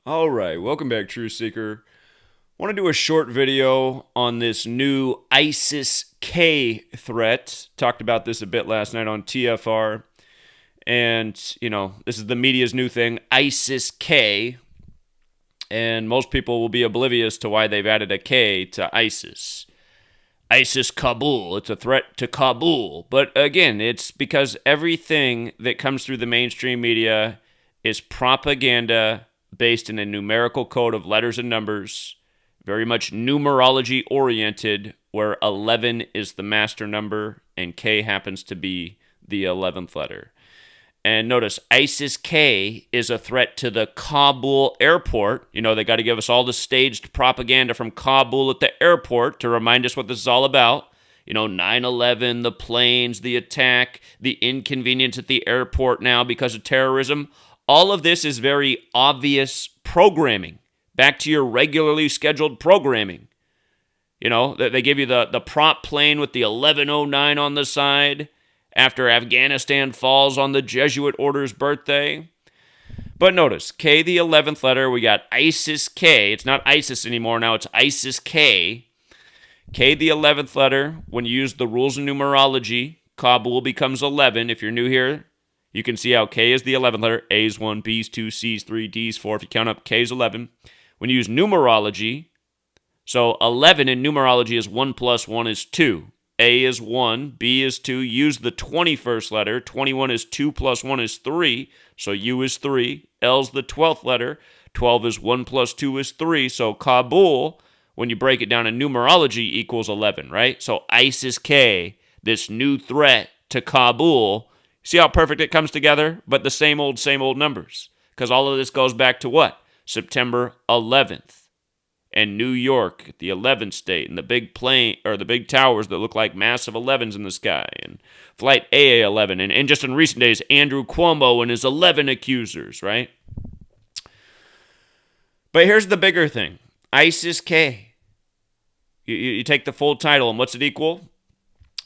All right, welcome back, Truth Seeker. I want to do a short video on this new ISIS-K threat. Talked about this a bit last night on TFR. And, this is the media's new thing, ISIS-K. And most people will be oblivious to why they've added a K to ISIS. ISIS Kabul, it's a threat to Kabul. But again, it's because everything that comes through the mainstream media is propaganda based in a numerical code of letters and numbers, very much numerology oriented, where 11 is the master number and K happens to be the 11th letter. And notice, ISIS-K is a threat to the Kabul airport. They got to give us all the staged propaganda from Kabul at the airport to remind us what this is all about. 9/11, the planes, the attack, the inconvenience at the airport now because of terrorism. All of this is very obvious programming. Back to your regularly scheduled programming. They give you the prop plane with the 1109 on the side after Afghanistan falls on the Jesuit order's birthday. But notice, K the 11th letter, we got ISIS-K. It's not ISIS anymore, now it's ISIS-K. K the 11th letter, when you use the rules of numerology, Kabul becomes 11. If you're new here, you can see how K is the 11th letter. A is 1, B is 2, C is 3, D is 4. If you count up, K is 11. When you use numerology, so 11 in numerology is 1 plus 1 is 2. A is 1, B is 2. Use the 21st letter. 21 is 2 plus 1 is 3, so U is 3. L's the 12th letter. 12 is 1 plus 2 is 3, so Kabul, when you break it down in numerology, equals 11, right? So ISIS-K, this new threat to Kabul, see how perfect it comes together? But the same old numbers. Because all of this goes back to what? September 11th. And New York, the 11th state, and the big plane, or the big towers that look like massive 11s in the sky, and Flight AA-11, and just in recent days, Andrew Cuomo and his 11 accusers, right? But here's the bigger thing. ISIS-K. You take the full title, and what's it equal?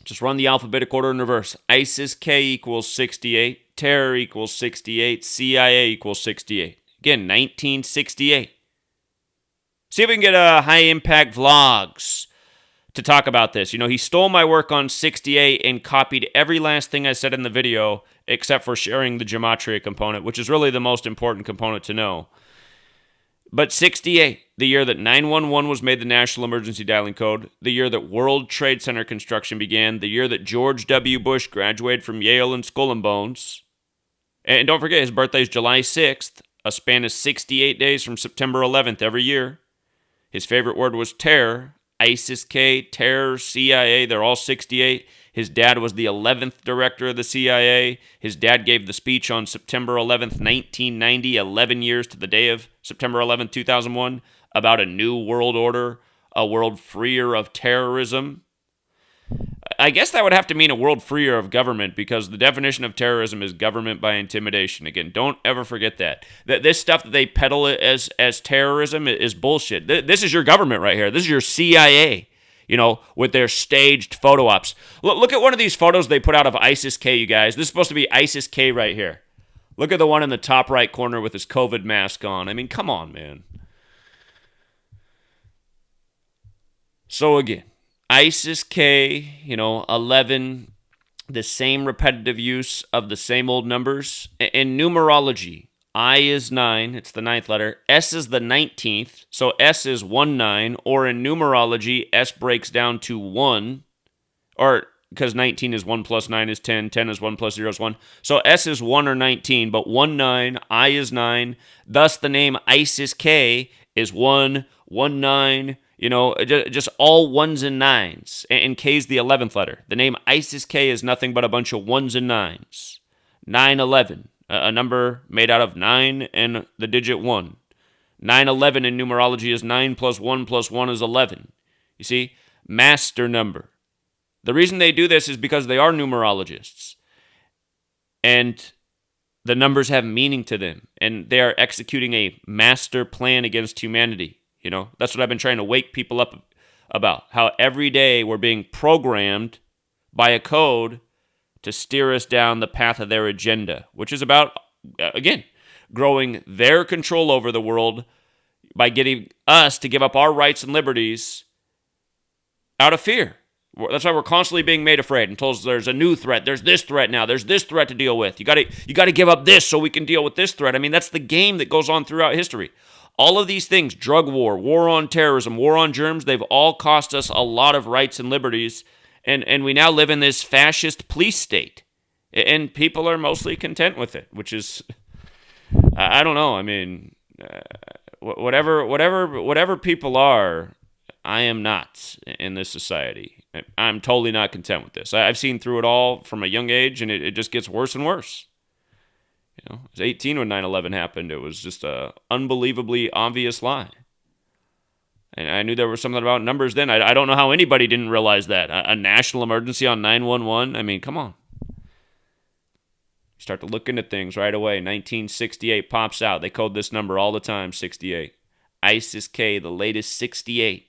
Just run the alphabetic order in reverse. ISIS-K equals 68. Terror equals 68. CIA equals 68. Again, 1968. See if we can get high-impact vlogs to talk about this. He stole my work on 68 and copied every last thing I said in the video except for sharing the gematria component, which is really the most important component to know. But 68, the year that 911 was made the national emergency dialing code, the year that World Trade Center construction began, the year that George W. Bush graduated from Yale and Skull and Bones. And don't forget, his birthday is July 6th, a span of 68 days from September 11th every year. His favorite word was terror. ISIS-K, terror, CIA, they're all 68. His dad was the 11th director of the CIA. His dad gave the speech on September 11th, 1990, 11 years to the day of September 11th, 2001, about a new world order, a world freer of terrorism. I guess that would have to mean a world freer of government, because the definition of terrorism is government by intimidation. Again, don't ever forget that. This stuff that they peddle as terrorism is bullshit. This is your government right here. This is your CIA, with their staged photo ops. Look at one of these photos they put out of ISIS-K, you guys. This is supposed to be ISIS-K right here. Look at the one in the top right corner with his COVID mask on. I mean, come on, man. So again, ISIS-K, 11, the same repetitive use of the same old numbers. In numerology, I is 9, it's the 9th letter. S is the 19th, so S is 1-9. Or in numerology, S breaks down to 1, or because 19 is 1 plus 9 is 10, 10 is 1 plus 0 is 1. So S is 1 or 19, but 1-9, I is 9. Thus, the name ISIS-K is 1, 1-9, just all 1s and 9s. And K is the 11th letter. The name ISIS-K is nothing but a bunch of 1s and 9s. 9-11, a number made out of 9 and the digit 1. 9-11 in numerology is 9 plus 1 plus 1 is 11. You see? Master number. The reason they do this is because they are numerologists. And the numbers have meaning to them. And they are executing a master plan against humanity. That's what I've been trying to wake people up about. How every day we're being programmed by a code to steer us down the path of their agenda, which is about, again, growing their control over the world by getting us to give up our rights and liberties out of fear. That's why we're constantly being made afraid and told there's a new threat. There's this threat now. There's this threat to deal with. You got to give up this so we can deal with this threat. I mean, that's the game that goes on throughout history. All of these things, drug war, war on terrorism, war on germs, they've all cost us a lot of rights and liberties. And we now live in this fascist police state. And people are mostly content with it, which is, I don't know. I mean, whatever people are, I am not in this society. I'm totally not content with this. I've seen through it all from a young age, and it just gets worse and worse. You know, I was 18 when 9/11 happened. It was just a unbelievably obvious lie. And I knew there was something about numbers then. I don't know how anybody didn't realize that. A national emergency on 911? I mean, come on. You start to look into things right away. 1968 pops out. They code this number all the time, 68. ISIS-K, the latest 68.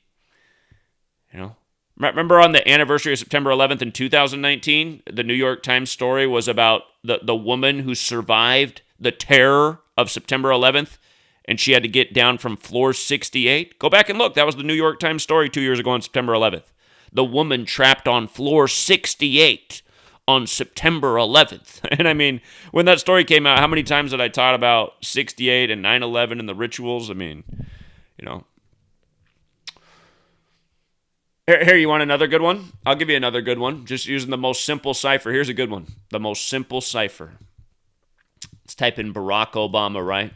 You know? Remember on the anniversary of September 11th in 2019, the New York Times story was about the woman who survived the terror of September 11th, and she had to get down from floor 68. Go back and look. That was the New York Times story 2 years ago on September 11th. The woman trapped on floor 68 on September 11th. And I mean, when that story came out, how many times did I talk about 68 and 9/11 and the rituals? I mean, you know. Here, you want another good one? I'll give you another good one. Just using the most simple cipher. Here's a good one. The most simple cipher. Let's type in Barack Obama, right?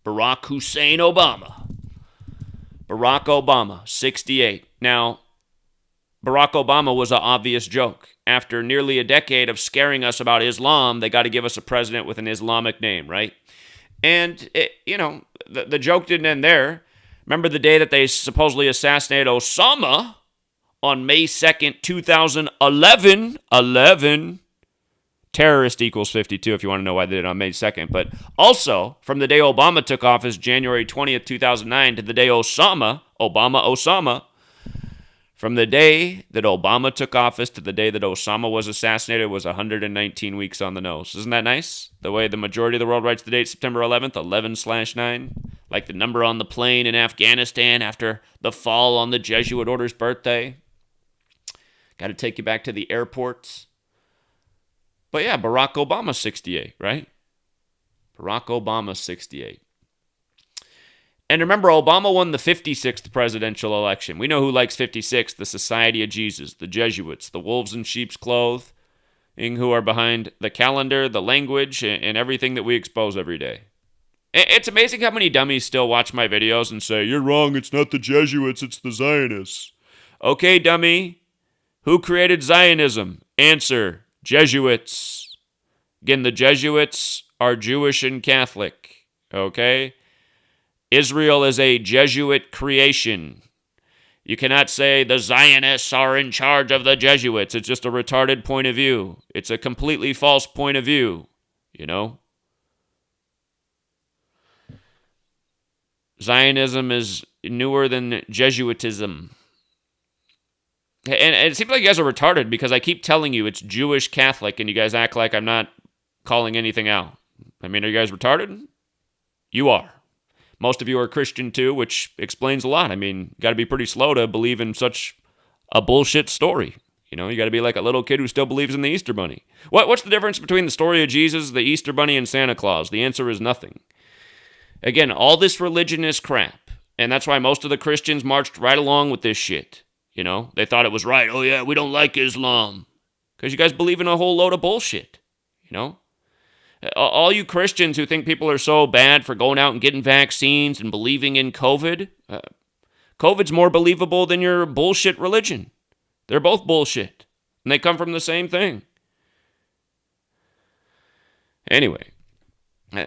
Barack Hussein Obama. Barack Obama, 68. Now, Barack Obama was an obvious joke. After nearly a decade of scaring us about Islam, they got to give us a president with an Islamic name, right? And, the joke didn't end there. Remember the day that they supposedly assassinated Osama? On May 2nd, 2011, 11, terrorist equals 52 if you want to know why they did it on May 2nd. But also, from the day Obama took office, January 20th, 2009, to the day Osama, from the day that Obama took office to the day that Osama was assassinated was 119 weeks on the nose. Isn't that nice? The way the majority of the world writes the date, September 11th, 11/9, like the number on the plane in Afghanistan after the fall on the Jesuit order's birthday. Got to take you back to the airports. But yeah, Barack Obama, 68, right? Barack Obama, 68. And remember, Obama won the 56th presidential election. We know who likes 56, the Society of Jesus, the Jesuits, the wolves in sheep's clothing, who are behind the calendar, the language, and everything that we expose every day. It's amazing how many dummies still watch my videos and say, "You're wrong, it's not the Jesuits, it's the Zionists." Okay, dummy. Who created Zionism? Answer, Jesuits. Again, the Jesuits are Jewish and Catholic, okay? Israel is a Jesuit creation. You cannot say the Zionists are in charge of the Jesuits. It's just a retarded point of view. It's a completely false point of view, you know? Zionism is newer than Jesuitism. And it seems like you guys are retarded because I keep telling you it's Jewish Catholic and you guys act like I'm not calling anything out. I mean, are you guys retarded? You are. Most of you are Christian too, which explains a lot. I mean, you got to be pretty slow to believe in such a bullshit story. You know, you got to be like a little kid who still believes in the Easter Bunny. What's the difference between the story of Jesus, the Easter Bunny, and Santa Claus? The answer is nothing. Again, all this religion is crap. And that's why most of the Christians marched right along with this shit. You know, they thought it was right. Oh, yeah, we don't like Islam. Because you guys believe in a whole load of bullshit, you know? All you Christians who think people are so bad for going out and getting vaccines and believing in COVID, COVID's more believable than your bullshit religion. They're both bullshit. And they come from the same thing. Anyway.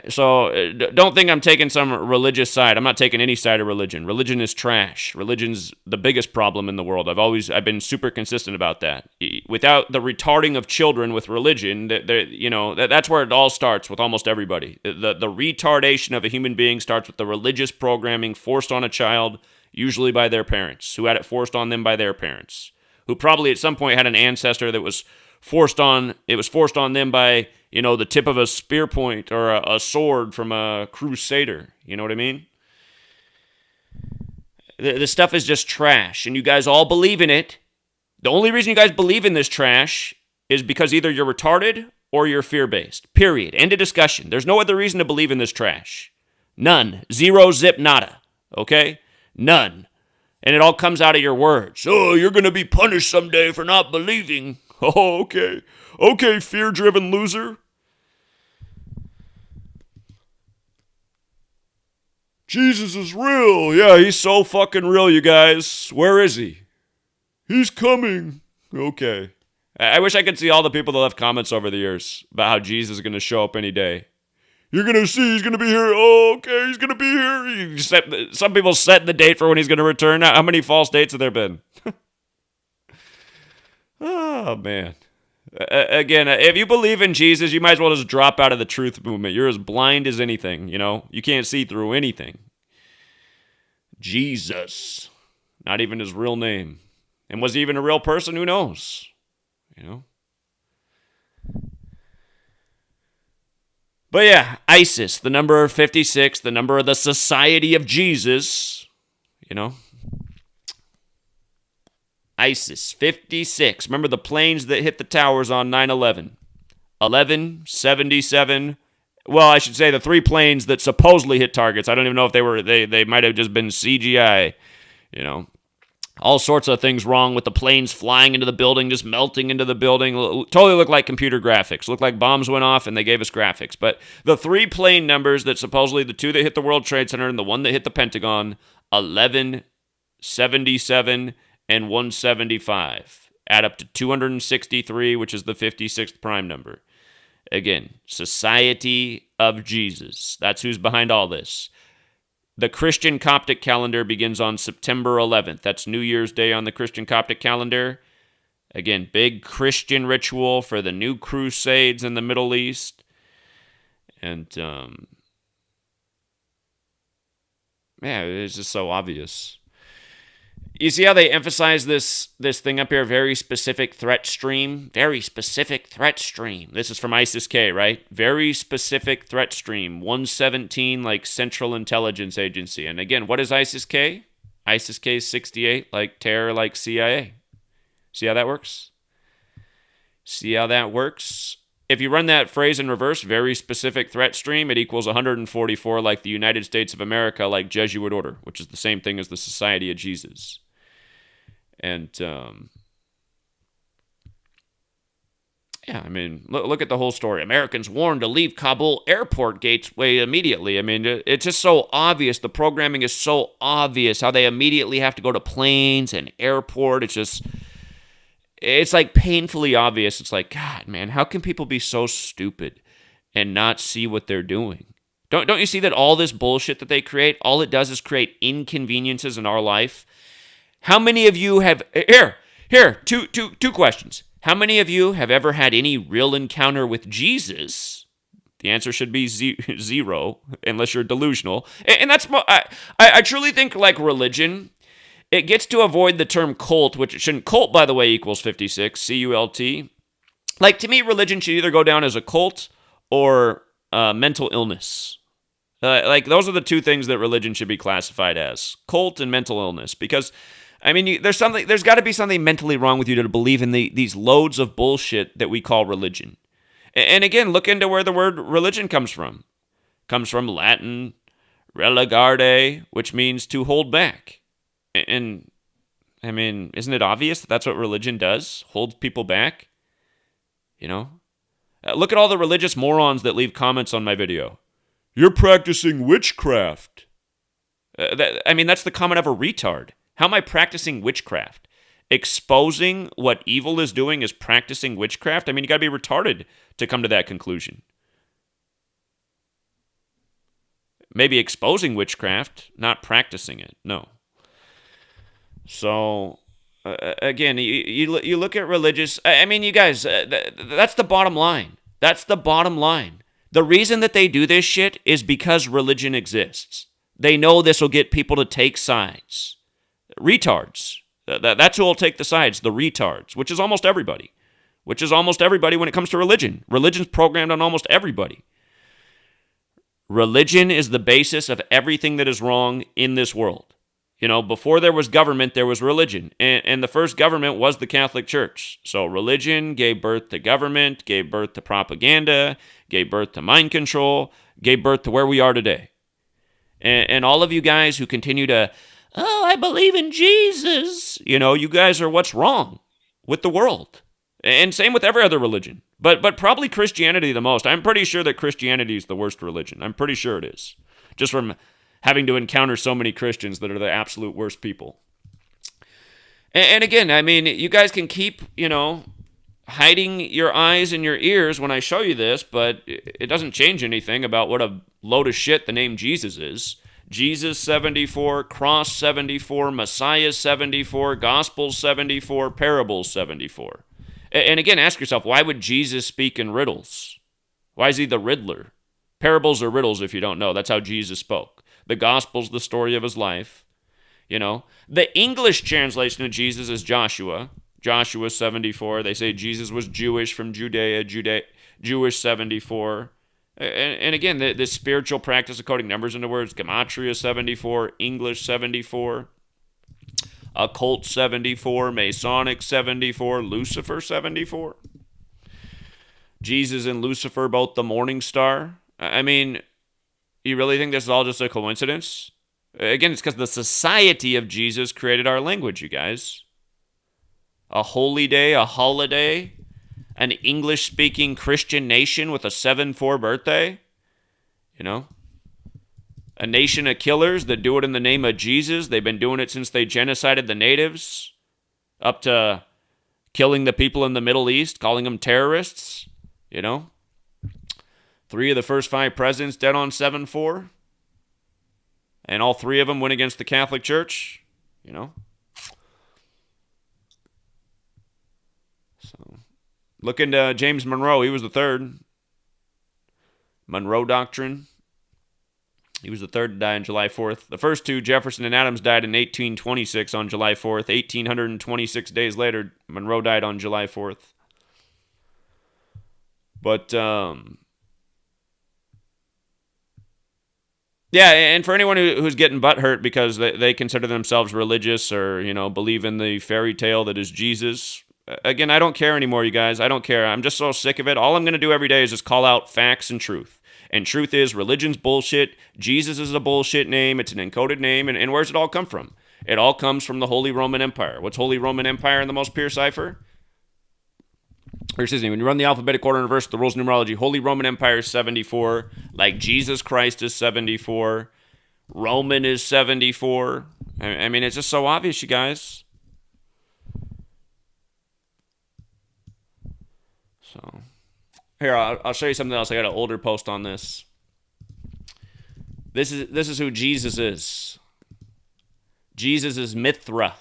So don't think I'm taking some religious side. I'm not taking any side of religion. Religion is trash. Religion's the biggest problem in the world. I've been super consistent about that. Without the retarding of children with religion, that's where it all starts with almost everybody. The retardation of a human being starts with the religious programming forced on a child, usually by their parents, who had it forced on them by their parents, who probably at some point had an ancestor that was It was forced on them by, the tip of a spear point or a sword from a crusader. You know what I mean? This stuff is just trash, and you guys all believe in it. The only reason you guys believe in this trash is because either you're retarded or you're fear-based. Period. End of discussion. There's no other reason to believe in this trash. None. Zero, zip, nada. Okay? None. And it all comes out of your words. Oh, you're going to be punished someday for not believing. Oh, okay. Okay, fear-driven loser. Jesus is real. Yeah, he's so fucking real, you guys. Where is he? He's coming. Okay. I wish I could see all the people that left comments over the years about how Jesus is going to show up any day. You're going to see he's going to be here. Oh, okay, he's going to be here. Some people set the date for when he's going to return. How many false dates have there been? Oh, man. Again, if you believe in Jesus, you might as well just drop out of the truth movement. You're as blind as anything, You can't see through anything. Jesus. Not even his real name. And was he even a real person? Who knows? But yeah, ISIS, the number 56, the number of the Society of Jesus, ISIS, 56. Remember the planes that hit the towers on 9/11? 11, 77. Well, I should say the 3 planes that supposedly hit targets. I don't even know if they might have just been CGI, All sorts of things wrong with the planes flying into the building, just melting into the building. Totally looked like computer graphics. Looked like bombs went off and they gave us graphics. But the 3 plane numbers that supposedly, the 2 that hit the World Trade Center and the 1 that hit the Pentagon, 11, 77, and 175, add up to 263, which is the 56th prime number. Again, Society of Jesus. That's who's behind all this. The Christian Coptic calendar begins on September 11th. That's New Year's Day on the Christian Coptic calendar. Again, big Christian ritual for the new crusades in the Middle East. And, it's just so obvious. You see how they emphasize this thing up here, very specific threat stream? Very specific threat stream. This is from ISIS-K, right? Very specific threat stream. 117, like Central Intelligence Agency. And again, what is ISIS-K? ISIS-K is 68, like terror, like CIA. See how that works? See how that works? If you run that phrase in reverse, very specific threat stream, it equals 144, like the United States of America, like Jesuit order, which is the same thing as the Society of Jesus. And, look at the whole story. Americans warned to leave Kabul airport gateway immediately. It's just so obvious. The programming is so obvious how they immediately have to go to planes and airport. It's like painfully obvious. It's like, God, man, how can people be so stupid and not see what they're doing? Don't you see that all this bullshit that they create, all it does is create inconveniences in our life? How many of you have, two questions. How many of you have ever had any real encounter with Jesus? The answer should be 0, unless you're delusional. And that's, I truly think like religion, it gets to avoid the term cult, which it shouldn't. Cult, by the way, equals 56, C-U-L-T. Like, to me, religion should either go down as a cult or mental illness. Those are the 2 things that religion should be classified as, cult and mental illness. Because, there's got to be something mentally wrong with you to believe in these loads of bullshit that we call religion. And again, look into where the word religion comes from. It comes from Latin, relegare, which means to hold back. And, isn't it obvious that that's what religion does? Holds people back? Look at all the religious morons that leave comments on my video. You're practicing witchcraft. That's the comment of a retard. How am I practicing witchcraft? Exposing what evil is doing is practicing witchcraft? You got to be retarded to come to that conclusion. Maybe exposing witchcraft, not practicing it. No. So, again, you look at religious... you guys, that's the bottom line. That's the bottom line. The reason that they do this shit is because religion exists. They know this will get people to take sides. Retards. That's who will take the sides, the retards, which is almost everybody. which is almost everybody when it comes to religion. Religion's programmed on almost everybody. Religion is the basis of everything that is wrong in this world. You know, before there was government, there was religion. And the first government was the Catholic Church. So religion gave birth to government, gave birth to propaganda, gave birth to mind control, gave birth to where we are today. And all of you guys who continue to, oh, I believe in Jesus, you know, you guys are what's wrong with the world. And same with every other religion. But probably Christianity the most. I'm pretty sure that Christianity is the worst religion. I'm pretty sure it is. Just from having to encounter so many Christians that are the absolute worst people. And again, I mean, you guys can keep, you know, hiding your eyes and your ears when I show you this, but it doesn't change anything about what a load of shit the name Jesus is. Jesus 74, Cross 74, Messiah 74, Gospel 74, Parables 74. And again, ask yourself, why would Jesus speak in riddles? Why is he the Riddler? Parables are riddles if you don't know. That's how Jesus spoke. The Gospel's the story of his life. You know, the English translation of Jesus is Joshua. Joshua 74. They say Jesus was Jewish from Judea, Jewish 74. And again, the spiritual practice of coding numbers into words, Gematria 74, English 74, Occult 74, Masonic 74, Lucifer 74. Jesus and Lucifer, both the morning star. I mean, you really think this is all just a coincidence? Again, it's because the society of Jesus created our language, you guys. A holy day, a holiday, an English-speaking Christian nation with a 7-4 birthday, you know? A nation of killers that do it in the name of Jesus. They've been doing it since they genocided the natives, up to killing the people in the Middle East, calling them terrorists, you know? 3 of the first 5 presidents dead on 7-4. And all 3 of them went against the Catholic Church, you know? So, look into James Monroe. He was the 3rd. Monroe Doctrine. He was the 3rd to die on July 4th. The first 2, Jefferson and Adams, died in 1826 on July 4th. 1,826 days later, Monroe died on July 4th. But, yeah, and for anyone who's getting butthurt because they consider themselves religious or, you know, believe in the fairy tale that is Jesus, again, I don't care anymore, you guys. I don't care. I'm just so sick of it. All I'm going to do every day is just call out facts and truth. And truth is, religion's bullshit. Jesus is a bullshit name. It's an encoded name. And where's it all come from? It all comes from the Holy Roman Empire. What's Holy Roman Empire in the most pure cipher? Or excuse me, when you run the alphabetic order in reverse, the rules of numerology, Holy Roman Empire is 74, like Jesus Christ is 74, Roman is 74. I mean, it's just so obvious, you guys. So, here, I'll show you something else. I got an older post on this. This is who Jesus is. Jesus is Mithra.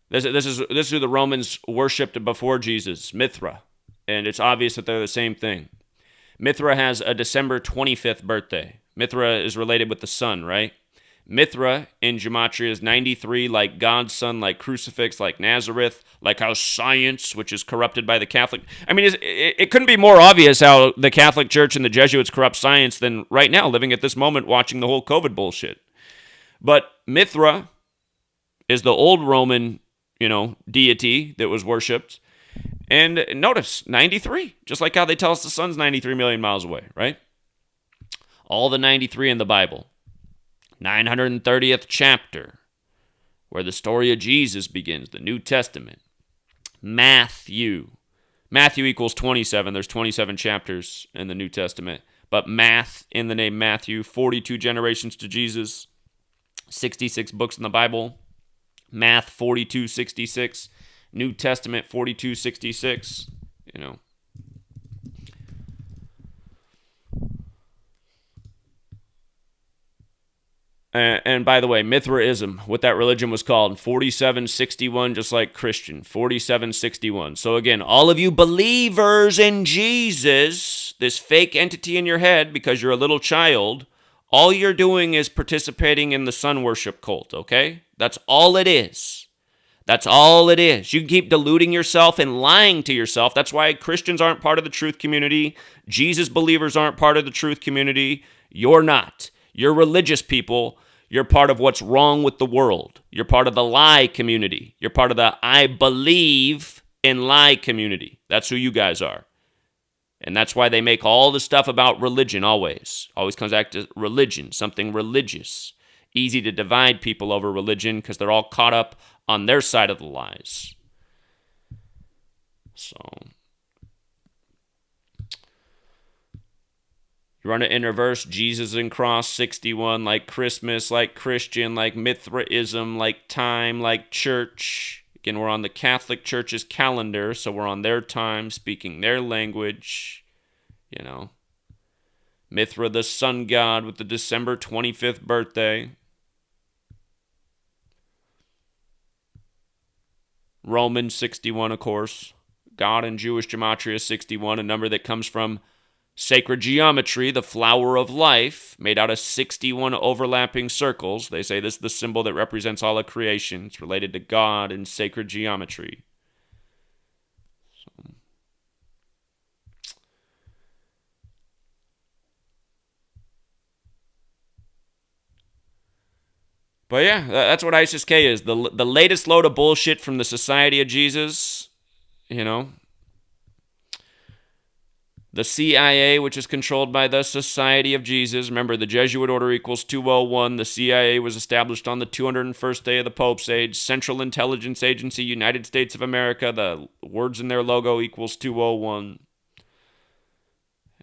This is who the Romans worshipped before Jesus, Mithra. And it's obvious that they're the same thing. Mithra has a December 25th birthday. Mithra is related with the sun, right? Mithra in Gematria is 93, like God's son, like crucifix, like Nazareth, like how science, which is corrupted by the Catholic. I mean, it couldn't be more obvious how the Catholic Church and the Jesuits corrupt science than right now, living at this moment, watching the whole COVID bullshit. But Mithra is the old Roman, you know, deity that was worshipped. And notice, 93, just like how they tell us the sun's 93 million miles away, right? All the 93 in the Bible. 930th chapter, where the story of Jesus begins, the New Testament. Matthew equals 27. There's 27 chapters in the New Testament. But math in the name Matthew, 42 generations to Jesus, 66 books in the Bible. Math 4266, New Testament 4266, you know. And by the way, Mithraism, what that religion was called, 4761, just like Christian, 4761. So again, all of you believers in Jesus, this fake entity in your head because you're a little child, all you're doing is participating in the sun worship cult, okay? That's all it is. That's all it is. You can keep deluding yourself and lying to yourself. That's why Christians aren't part of the truth community. Jesus believers aren't part of the truth community. You're not. You're religious people. You're part of what's wrong with the world. You're part of the lie community. You're part of the I believe in lie community. That's who you guys are. And that's why they make all the stuff about religion always. Always comes back to religion, something religious. Easy to divide people over religion because they're all caught up on their side of the lies. So, you run it in reverse, Jesus and Cross 61, like Christmas, like Christian, like Mithraism, like time, like church. Again, we're on the Catholic Church's calendar, so we're on their time, speaking their language, you know. Mithra, the sun god, with the December 25th birthday. Roman 61, of course. God in Jewish gematria 61, a number that comes from sacred geometry, the flower of life, made out of 61 overlapping circles. They say this is the symbol that represents all of creation. It's related to God in sacred geometry. But yeah, that's what ISIS-K is. The latest load of bullshit from the Society of Jesus, you know. The CIA, which is controlled by the Society of Jesus. Remember, the Jesuit order equals 201. The CIA was established on the 201st day of the Pope's age. Central Intelligence Agency, United States of America. The words in their logo equals 201.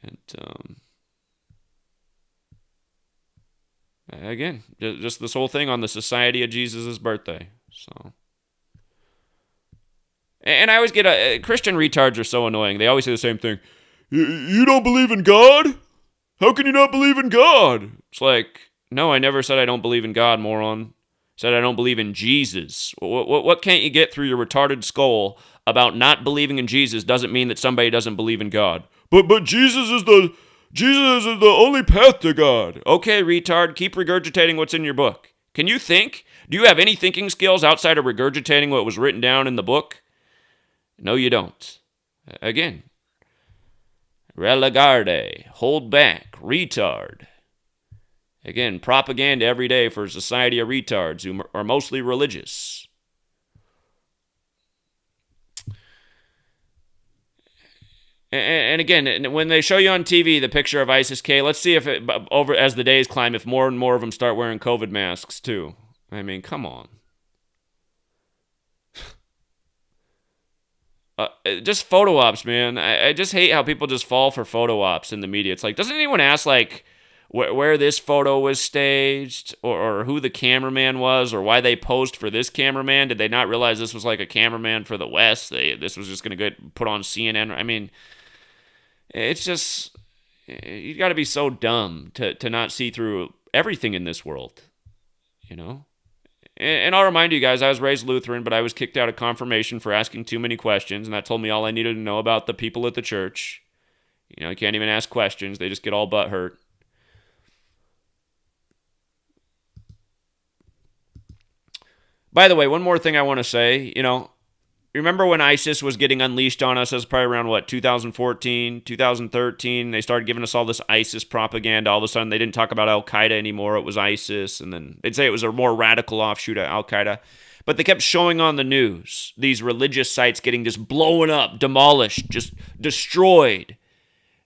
And, again, just this whole thing on the Society of Jesus' birthday. So... And I always get Christian retards are so annoying. They always say the same thing. You don't believe in God? How can you not believe in God? It's like, no, I never said I don't believe in God, moron. I said I don't believe in Jesus. What can't you get through your retarded skull about not believing in Jesus doesn't mean that somebody doesn't believe in God. But Jesus is the only path to God. Okay, retard, keep regurgitating what's in your book. Can you think? Do you have any thinking skills outside of regurgitating what was written down in the book? No, you don't. Again, relegare, hold back, retard. Again, propaganda every day for a society of retards who are mostly religious. And again, when they show you on TV the picture of ISIS-K, let's see if over as the days climb, if more and more of them start wearing COVID masks too. I mean, come on. Just photo ops, man. I just hate how people just fall for photo ops in the media. It's like, doesn't anyone ask, like, where this photo was staged, or who the cameraman was, or why they posed for this cameraman? Did they not realize this was like a cameraman for the West? This was just going to get put on CNN? I mean, it's just, you got to be so dumb to not see through everything in this world, you know? And I'll remind you guys, I was raised Lutheran, but I was kicked out of confirmation for asking too many questions, and that told me all I needed to know about the people at the church. You know, you can't even ask questions. They just get all butthurt. By the way, one more thing I want to say, you know, remember when ISIS was getting unleashed on us? That was probably around, 2014, 2013? They started giving us all this ISIS propaganda. All of a sudden, they didn't talk about Al-Qaeda anymore. It was ISIS. And then they'd say it was a more radical offshoot of Al-Qaeda. But they kept showing on the news these religious sites getting just blown up, demolished, just destroyed.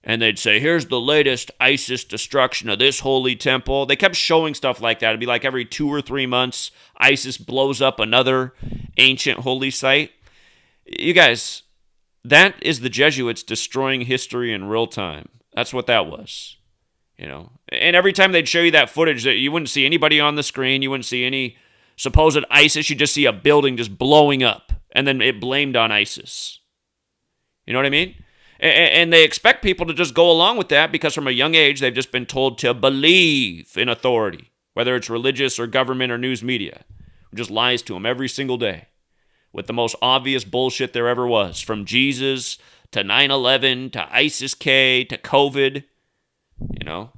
And they'd say, here's the latest ISIS destruction of this holy temple. They kept showing stuff like that. It'd be like every 2 or 3 months, ISIS blows up another ancient holy site. You guys, that is the Jesuits destroying history in real time. That's what that was, you know. And every time they'd show you that footage, that you wouldn't see anybody on the screen. You wouldn't see any supposed ISIS. You just see a building just blowing up, and then it blamed on ISIS. You know what I mean? And they expect people to just go along with that because from a young age, they've just been told to believe in authority, whether it's religious or government or news media. It just lies to them every single day with the most obvious bullshit there ever was, from Jesus to 9/11 to ISIS-K to COVID, you know.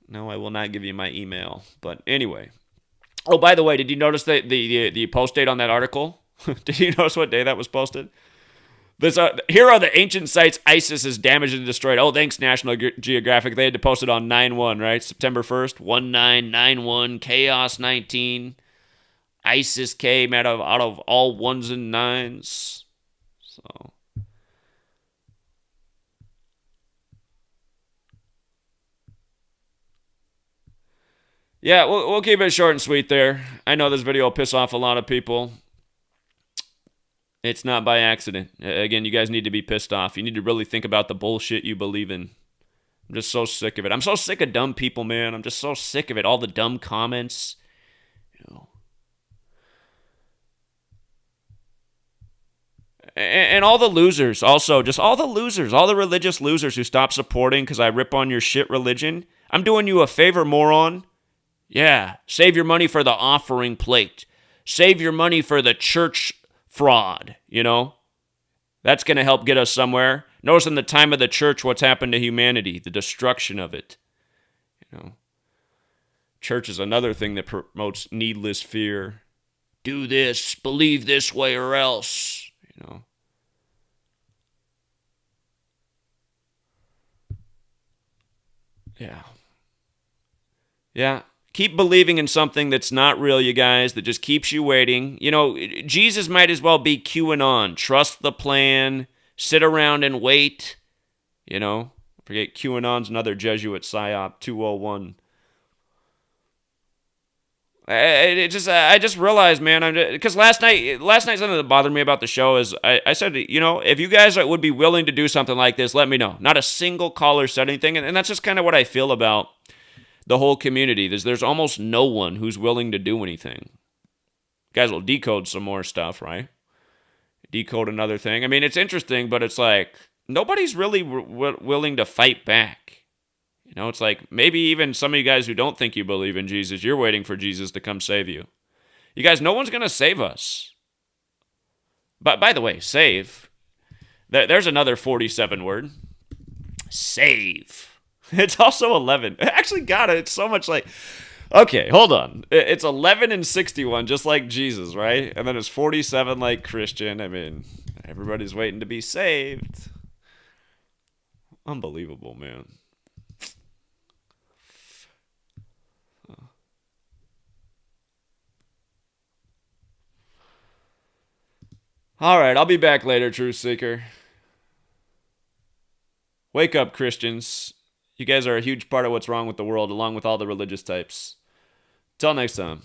No, I will not give you my email. But anyway, Oh, by the way, did you notice the post date on that article? Did you notice what day that was posted? Here are the ancient sites ISIS has damaged and destroyed. Oh, thanks, National Geographic. They had to post it on 9/1, right? September 1st, 1991, Chaos 19, ISIS-K made out of all ones and nines. So, yeah, we'll keep it short and sweet there. I know this video will piss off a lot of people. It's not by accident. Again, you guys need to be pissed off. You need to really think about the bullshit you believe in. I'm just so sick of it. I'm so sick of dumb people, man. I'm just so sick of it. All the dumb comments. You know. And all the losers, also. Just all the losers. All the religious losers who stop supporting because I rip on your shit religion. I'm doing you a favor, moron. Yeah. Save your money for the offering plate. Save your money for the church fraud, you know? That's going to help get us somewhere. Notice in the time of the church what's happened to humanity, the destruction of it. You know, church is another thing that promotes needless fear. Do this, believe this way or else, you know. Yeah. Yeah. Keep believing in something that's not real, you guys, that just keeps you waiting. You know, Jesus might as well be QAnon. Trust the plan. Sit around and wait. You know, forget QAnon's another Jesuit psyop, 201. I just realized, man, because last night something that bothered me about the show is I said, you know, if you guys would be willing to do something like this, let me know. Not a single caller said anything, and that's just kind of what I feel about the whole community. There's almost no one who's willing to do anything. You guys will decode some more stuff, right? Decode another thing. I mean, it's interesting, but it's like nobody's really willing to fight back. You know, it's like maybe even some of you guys who don't think you believe in Jesus, you're waiting for Jesus to come save you. You guys, no one's going to save us. But by the way, save. There's another 47 word. Save. It's also 11. Actually, got it. It's so much like, okay, hold on. It's 11 and 61, just like Jesus, right? And then it's 47 like Christian. I mean, everybody's waiting to be saved. Unbelievable, man. All right, I'll be back later, Truth Seeker. Wake up, Christians. You guys are a huge part of what's wrong with the world, along with all the religious types. Till next time.